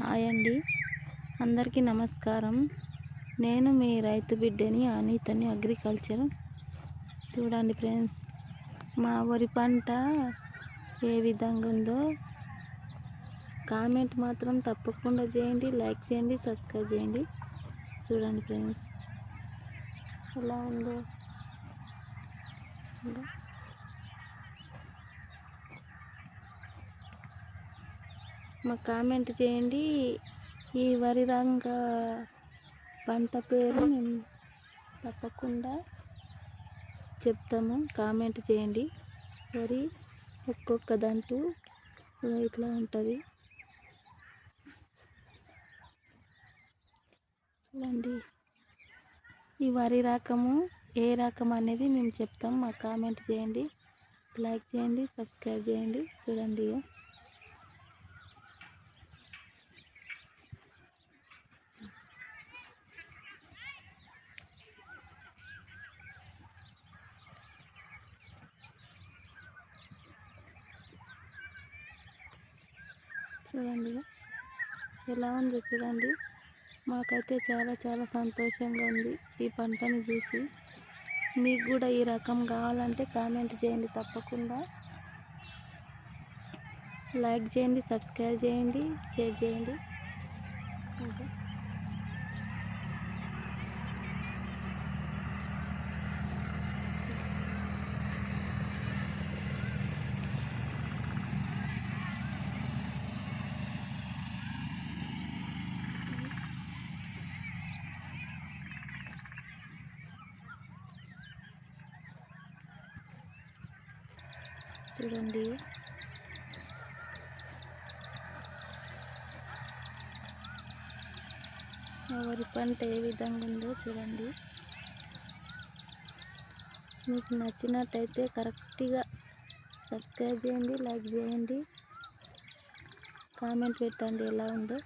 Hi అండి, అందరికీ నమస్కారం. నేను మీ రైతు బిడ్డని అనితని అగ్రికల్చర్. చూడండి ఫ్రెండ్స్, మా వరి పంట ఏ విధంగా ఉందో కామెంట్ మాత్రం తప్పకుండా చేయండి, లైక్ చేయండి, సబ్స్క్రైబ్ చేయండి. చూడండి ఫ్రెండ్స్ ఎలా ఉందో. మా కామెంట్ చేయండి. ఈ వరి రంగ పంట పేరు మేము తప్పకుండా చెప్తాము, కామెంట్ చేయండి. వరి ఒక్కొక్క దంటు ఇట్లా ఉంటుంది. చూడండి, ఈ వరి రకము ఏ రకం అనేది మేము చెప్తాం. మా కామెంట్ చేయండి, లైక్ చేయండి, సబ్స్క్రైబ్ చేయండి. చూడండి, చూడండి ఎలా ఉందో. చూడండి, మాకైతే చాలా చాలా సంతోషంగా ఉంది ఈ పంటని చూసి. మీకు కూడా ఈ రకం కావాలంటే కామెంట్ చేయండి, తప్పకుండా లైక్ చేయండి, సబ్స్క్రైబ్ చేయండి, షేర్ చేయండి. చూడండి, వరి పంట ఏ విధంగా ఉందో చూడండి. మీకు నచ్చినట్టయితే కరెక్ట్గా సబ్స్క్రైబ్ చేయండి, లైక్ చేయండి, కామెంట్ పెట్టండి ఎలా ఉందో.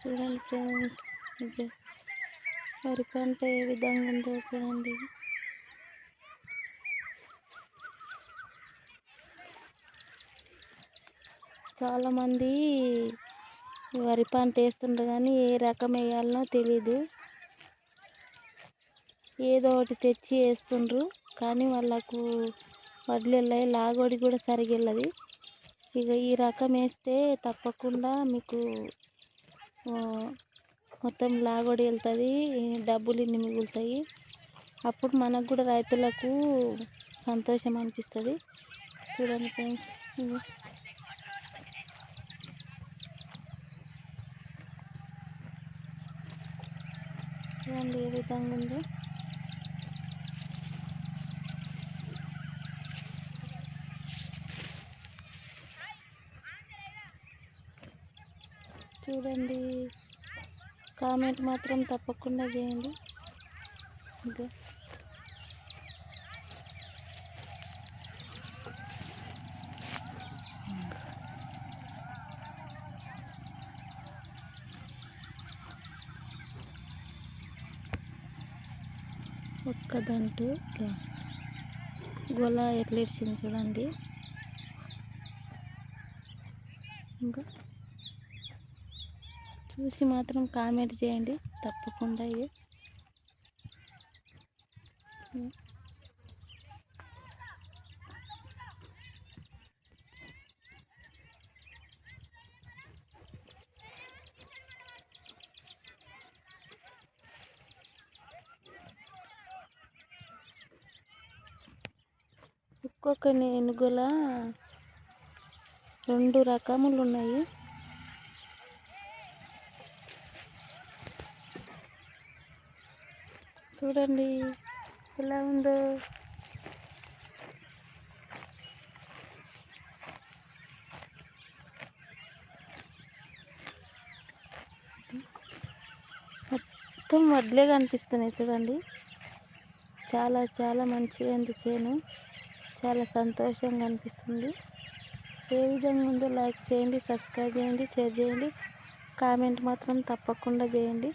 చూడండి ఫ్రెండ్స్, వరి పంట ఏ విధంగా ఉందో చూడండి. చాలామంది వరి పంట వేస్తుండ్రు కానీ ఏ రకం వేయాలనో తెలీదు. ఏదో ఒకటి తెచ్చి వేస్తుండ్రు కానీ వాళ్ళకు వడ్లు వెళ్ళాయి, లాగోడి కూడా సరిగా వెళ్ళదు. ఇక ఈ రకం వేస్తే తప్పకుండా మీకు మొత్తం లాగోడి వెళ్తుంది, డబ్బులు ఇన్ని మిగులుతాయి. అప్పుడు మనకు కూడా రైతులకు సంతోషం అనిపిస్తుంది. చూడండి ఫ్రెండ్స్, చూడండి ఏ విధంగా ఉందో. చూడండి, కామెంట్ మాత్రం తప్పకుండా చేయండి. ఇంకా ఒక్క దంటు గొల ఎట్లా ఇచ్చింది చూడండి. ఇంకా చూసి మాత్రం కామెంట్ చేయండి తప్పకుండా. ఇది ఒక్కొక్క ఏనుగుల 2 రకములు ఉన్నాయి. చూడండి ఎలా ఉందో. మొత్తం వడ్లే కనిపిస్తున్నాయి చూడండి. చాలా చాలా మంచిగా ఉంది చేను, చాలా సంతోషంగా అనిపిస్తుంది. ఏ విధంగా ఉందో లైక్ చేయండి, సబ్స్క్రైబ్ చేయండి, షేర్ చేయండి. కామెంట్ మాత్రం తప్పకుండా చేయండి.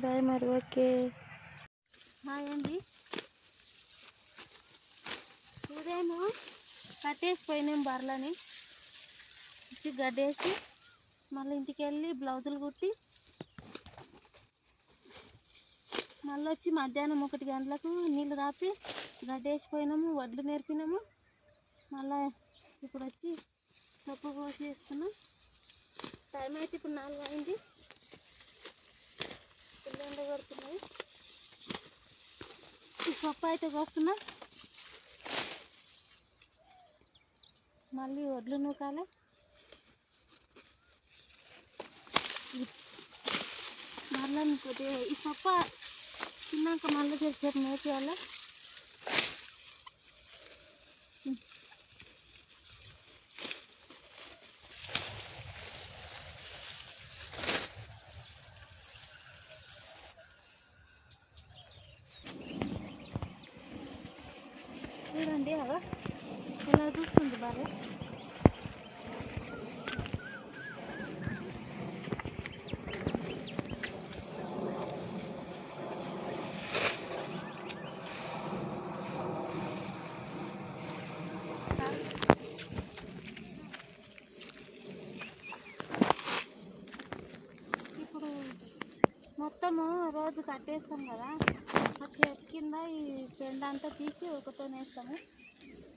బాయ్ మరి. ఓకే. హాయ్ అండి. ఉదయం కట్టేసిపోయినాం బర్లని గడ్డేసి మళ్ళీ ఇంటికి వెళ్ళి బ్లౌజులు కుట్టి మళ్ళీ వచ్చి మధ్యాహ్నం 1 గంటలకు నీళ్ళు తాపి గడ్డేసిపోయినాము, వడ్లు నేర్పినాము. మళ్ళీ ఇప్పుడు వచ్చి సొప్ప కోసి వేస్తున్నాం. టైం అయితే ఇప్పుడు 4 అయింది. పిల్లలు ఎండ కొడుతున్నాయి. ఈ సొప్ప అయితే కోస్తున్నా. మళ్ళీ వడ్లు నూకాలి. మళ్ళీ కొద్దిగా ఈ సొప్ప తిన్నాక మళ్ళీ చేసేపు నేర్పియాలి. చూడండి అలా ఇలా చూస్తుంది బాగా. ఇప్పుడు మొత్తము రోజు కట్టేస్తాం కదా, ఆ చెట్టు కింద ఈ పెండ అంతా తీసి ఒకతో వేస్తాము.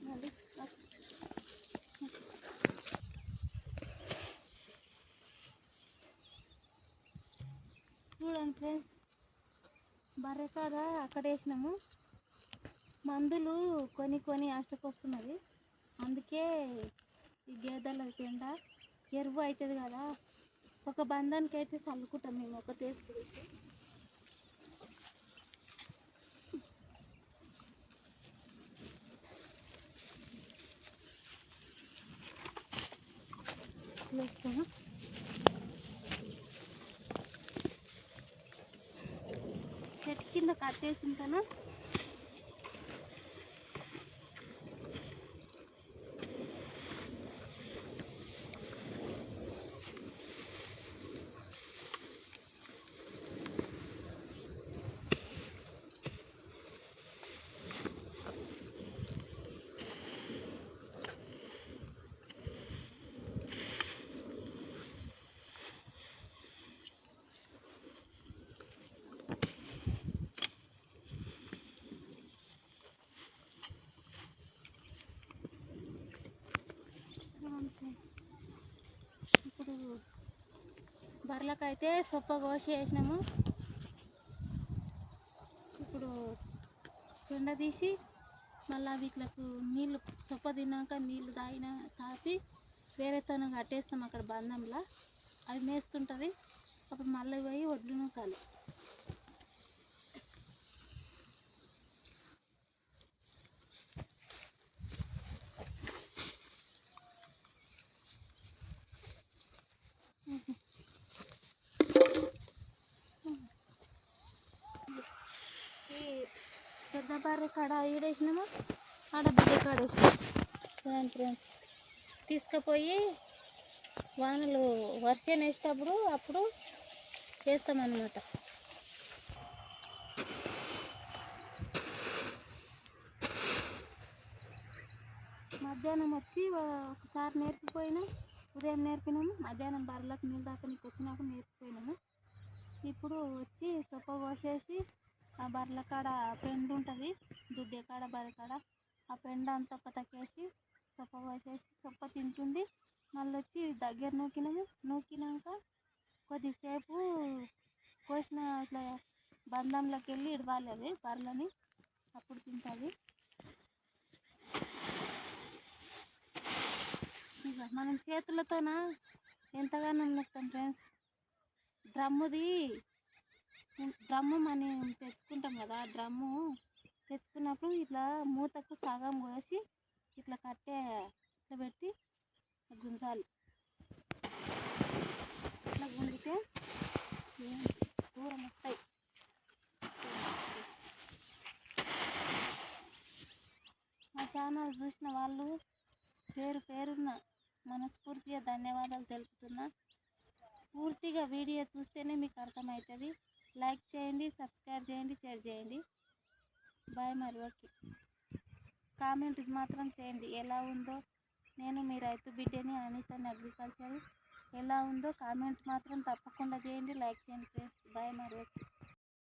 మళ్ళీ చూడండి ఫ్రెండ్స్, బర్రె కాడ అక్కడ వేసినాము. మందులు కొని ఆశకొస్తున్నది. అందుకే ఈ గేదెల పెండ ఎరువు అవుతుంది కదా, ఒక బంధానికి అయితే చల్లుకుంటాం మేము ఒక తీసుకు. వేస్తాము. చెట్టు కింద కట్టేసింటాను. ఇప్పుడు బర్రెలకైతే సొప్ప కోసి వేసినాము. ఇప్పుడు పెండ తీసి మళ్ళీ వీటికి నీళ్ళు సొప్ప తిన్నాక నీళ్ళు తాపి వేరేతోనే కట్టేస్తాం అక్కడ బంధంలో. అది మేస్తుంటుంది. అప్పుడు మళ్ళీ పోయి వడ్లు నూకాలి. పెద్ద బర్రె కాడ ఈడేసినాము, ఆడ బిడ్డ కాడ వేసినాము. ఫ్రెండ్స్ తీసుకుపోయి వానలు వర్షం వేసేటప్పుడు అప్పుడు వేస్తామన్నమాట. మధ్యాహ్నం వచ్చి ఒకసారి నేర్పిపోయినాం. ఉదయం నేర్పినాము, మధ్యాహ్నం బర్రెలకు నీళ్ళు దాకానికి వచ్చినాక నేర్పిపోయినాము. ఇప్పుడు వచ్చి సొప్ప కోసేసి ఆ బర్రెల కాడ పెండు ఉంటుంది, దుడ్డే కాడ బర్రె కాడ ఆ పెండ అంతా తక్కేసి సొప్ప కోసేసి సొప్ప తింటుంది. మళ్ళీ వచ్చి దగ్గర నూకినాక కొద్దిసేపు కోసిన ఇట్లా బంధంలోకి వెళ్ళి ఇడవాలి అవి బర్రెలని, అప్పుడు తింటుంది. మనం చేతులతోన ఎంతగానో నొక్కుతాం ఫ్రెండ్స్. డ్రమ్ము మనం తెచ్చుకుంటాం కదా, డ్రమ్ము తెచ్చుకున్నప్పుడు ఇట్లా మూతకు సగం కోసి ఇట్లా కట్టే పెట్టి గుంజాలి. ఇట్లా గుంజితే దూరం వస్తాయి. మా ఛానల్ చూసిన వాళ్ళు పేరున్న మనస్ఫూర్తిగా ధన్యవాదాలు తెలుపుతున్నా. పూర్తిగా వీడియో చూస్తేనే మీకు అర్థమవుతుంది. లైక్ చేయండి, సబ్స్క్రైబ్ చేయండి, షేర్ చేయండి. బాయ్. మరి ఓకే. కామెంట్ మాత్రం చేయండి ఎలా ఉందో. నేను మీ రైతు బిడ్డని అనితని అగ్రికల్చర్. ఎలా ఉందో కామెంట్ మాత్రం తప్పకుండా చేయండి, లైక్ చేయండి ఫ్రెండ్స్. బాయ్. మరి ఓకే.